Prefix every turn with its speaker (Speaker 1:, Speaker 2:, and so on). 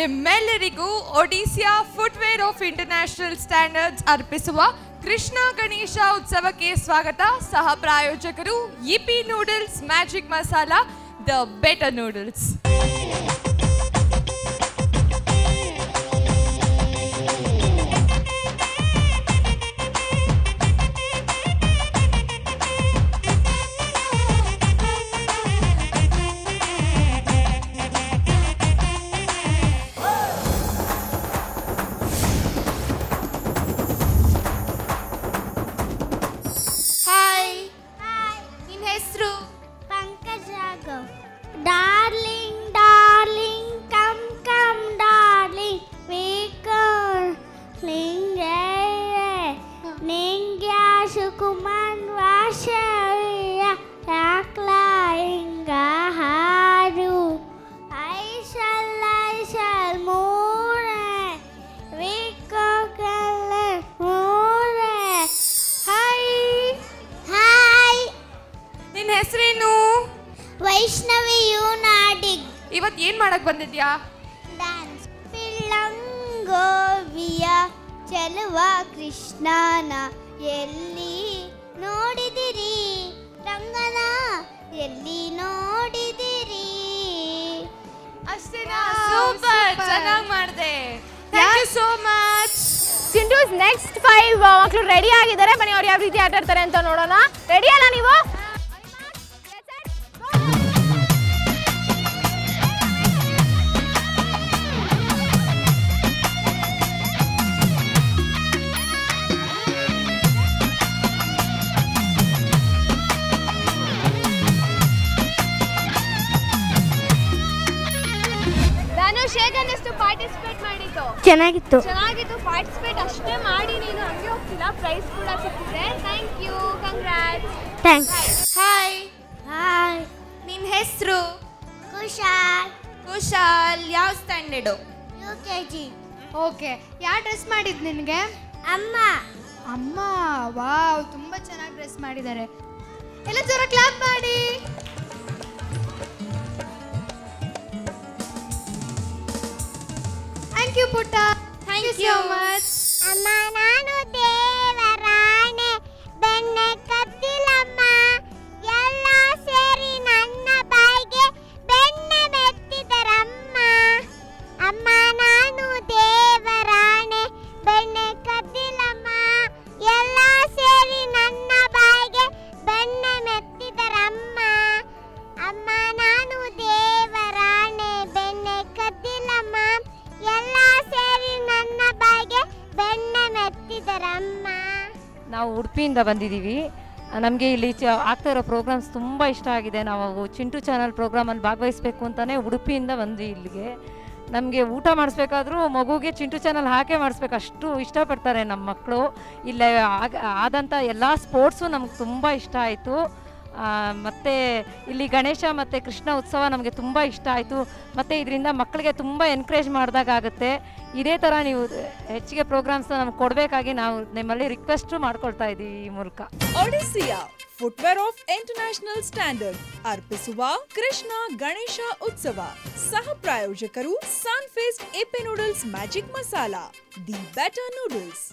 Speaker 1: ನಿಮ್ಮೆಲ್ಲರಿಗೂ Odisha footwear of international standards ಅರ್ಪಿಸುವ ಕೃಷ್ಣ ಗಣೇಶ ಉತ್ಸವಕ್ಕೆ ಸ್ವಾಗತ. ಸಹ ಪ್ರಾಯೋಜಕರು EP noodles, magic masala, the better noodles.
Speaker 2: Darling, darling, come, come, darling, we calling, Ningya Sukuman Vashavya, Yakla Inga Haru, I shall more, we calling more.
Speaker 1: Hi.
Speaker 2: Hi.
Speaker 1: ನಿನ್ನ ಹೆಸರೇನು?
Speaker 2: ವೈಷ್ಣವಿ ಯುನಾಡಿಗ್.
Speaker 1: ಇವತ್ತು ಏನು ಮಾಡಕ್ಕೆ ಬಂದಿದ್ಯಾ?
Speaker 2: ಡ್ಯಾನ್ಸ್. ಪಿಳ್ಳಂಗೋವಿಯ ಚೆಲುವ ಕೃಷ್ಣನ ಎಲ್ಲಿ ನೋಡಿದಿರಿ, ರಂಗನ ಎಲ್ಲಿ ನೋಡಿದಿರಿ?
Speaker 1: ಅಷ್ಟೇನಾ? ಸೂಪರ್, ಚೆನ್ನಾಗಿ ಮಾಡಿದೆ. Thank you so much.
Speaker 3: ಚಿಂಟೂಸ್ ನೆಕ್ಸ್ಟ್ 5 ಮಕ್ಕಳು ರೆಡಿ ಆಗಿದ್ದಾರೆ. ಬನ್ನಿ ಅವ್ರು ಯಾವ ರೀತಿ ಆಟ ಆಡ್ತಾರೆ ಅಂತ ನೋಡೋಣ. ರೆಡಿ ಅಲ್ಲ ನೀವು? ಪಾರ್ಟಿಸಿಪೇಟ್ ಮಾಡಿದ್ದು
Speaker 2: ಚೆನ್ನಾಗಿತ್ತು.
Speaker 3: ಪಾರ್ಟಿಸಿಪೇಟ್ ಅಷ್ಟೇ ಮಾಡಿ ನೀನು ಹಂಗೆ ಹೋಗ್ತಿಲ್ಲ, ಪ್ರೈಸ್ ಕೂಡ ಸಿಕ್ಕಿದೆ. Thank you, congrats.
Speaker 2: Thanks.
Speaker 1: Hi.
Speaker 2: Hi.
Speaker 1: ನಿನ್ನ ಹೆಸರು?
Speaker 2: ಕುಶಾಲ್.
Speaker 1: ಕುಶಾಲ್. ಯಾವ ಸ್ಟ್ಯಾಂಡರ್ಡು?
Speaker 2: UKG.
Speaker 4: ಓಕೆ. ಯಾವ ಡ್ರೆಸ್ ಮಾಡಿದ್ದು ನಿನಗೆ?
Speaker 2: ಅಮ್ಮ.
Speaker 4: ಅಮ್ಮ. ವಾವ್, ತುಂಬ ಚೆನ್ನಾಗಿ ಡ್ರೆಸ್ ಮಾಡಿದ್ದಾರೆ. ಎಲ್ಲ ಜೋರ ಕ್ಲಾಪ್ ಮಾಡಿ. ಥ್ಯಾಂಕ್ ಯು ಪುಟ್ಟ.
Speaker 1: Thank you so much.
Speaker 2: ಅಮ್ಮ ನಾನು ದೇವರಾಣೆ, ಬೆಣ್ಣೆ ಕದ್ದಿಲ್ಲಮ್ಮ, ಎಲ್ಲ ಸೇರಿ ನನ್ನ ಬಾಯಿಗೆ ಬೆಣ್ಣೆ ಮೆತ್ತಿದರಮ್ಮ. ಅಮ್ಮ ನಾನು ದೇವರಾಣೆ, ಬೆಣ್ಣೆ ಕದ್ದಿಲ್ಲಮ್ಮ, ಎಲ್ಲ ಸೇರಿ ನನ್ನ ಬಾಯಿಗೆ ಬೆಣ್ಣೆ ಮೆತ್ತಿದರಮ್ಮ. ಅಮ್ಮ ನಾನು ದೇವರಾಣೆ, ಬೆಣ್ಣೆ ಕದ್ದಿಲ್ಲಮ್ಮ, ಎಲ್ಲ ಸೇರಿ ನನ್ನ ಬಾಯಿಗೆ ಬೆಣ್ಣೆ ಮೆತ್ತಿದರಮ್ಮ.
Speaker 5: ನಾವು ಉಡುಪಿಯಿಂದ ಬಂದಿದ್ದೀವಿ. ನಮಗೆ ಇಲ್ಲಿ ಆಗ್ತಾ ಇರೋ ಪ್ರೋಗ್ರಾಮ್ಸ್ ತುಂಬ ಇಷ್ಟ ಆಗಿದೆ. ನಾವು ಚಿಂಟು ಚಾನಲ್ ಪ್ರೋಗ್ರಾಮಲ್ಲಿ ಭಾಗವಹಿಸಬೇಕು ಅಂತಲೇ ಉಡುಪಿಯಿಂದ ಬಂದ್ವಿ ಇಲ್ಲಿಗೆ. ನಮಗೆ ಊಟ ಮಾಡಿಸ್ಬೇಕಾದ್ರೂ ಮಗುಗೆ ಚಿಂಟು ಚಾನಲ್ ಹಾಕೇ ಮಾಡಿಸ್ಬೇಕು, ಅಷ್ಟು ಇಷ್ಟಪಡ್ತಾರೆ ನಮ್ಮ ಮಕ್ಕಳು. ಇಲ್ಲೇ ಆದಂಥ ಎಲ್ಲ ಸ್ಪೋರ್ಟ್ಸು ನಮ್ಗೆ ತುಂಬ ಇಷ್ಟ ಆಯಿತು. ಮತ್ತು ಇಲ್ಲಿ ಗಣೇಶ ಮತ್ತು ಕೃಷ್ಣ ಉತ್ಸವ ನಮಗೆ ತುಂಬ ಇಷ್ಟ ಆಯಿತು. ಮತ್ತು ಇದರಿಂದ ಮಕ್ಕಳಿಗೆ ತುಂಬ ಎನ್ಕರೇಜ್ ಮಾಡಿದಾಗುತ್ತೆ. ಇದೇ ಥರ ನೀವು ಹೆಚ್ಚಿಗೆ ಪ್ರೋಗ್ರಾಮ್ಸ್ನ ನಮ್ಗೆ ಕೊಡಬೇಕಾಗಿ ನಾವು ನಿಮ್ಮಲ್ಲಿ ರಿಕ್ವೆಸ್ಟು ಮಾಡ್ಕೊಳ್ತಾ ಇದ್ದೀವಿ ಈ ಮೂಲಕ.
Speaker 6: ಒಡಿಸಿಯಾ ಫುಟ್ವೇರ್ ಆಫ್ ಇಂಟರ್ನ್ಯಾಷನಲ್ ಸ್ಟ್ಯಾಂಡರ್ಡ್ ಅರ್ಪಿಸುವ ಕೃಷ್ಣ ಗಣೇಶ ಉತ್ಸವ. ಸಹ ಪ್ರಾಯೋಜಕರು Sunfeast, EP noodles, magic masala, the better noodles.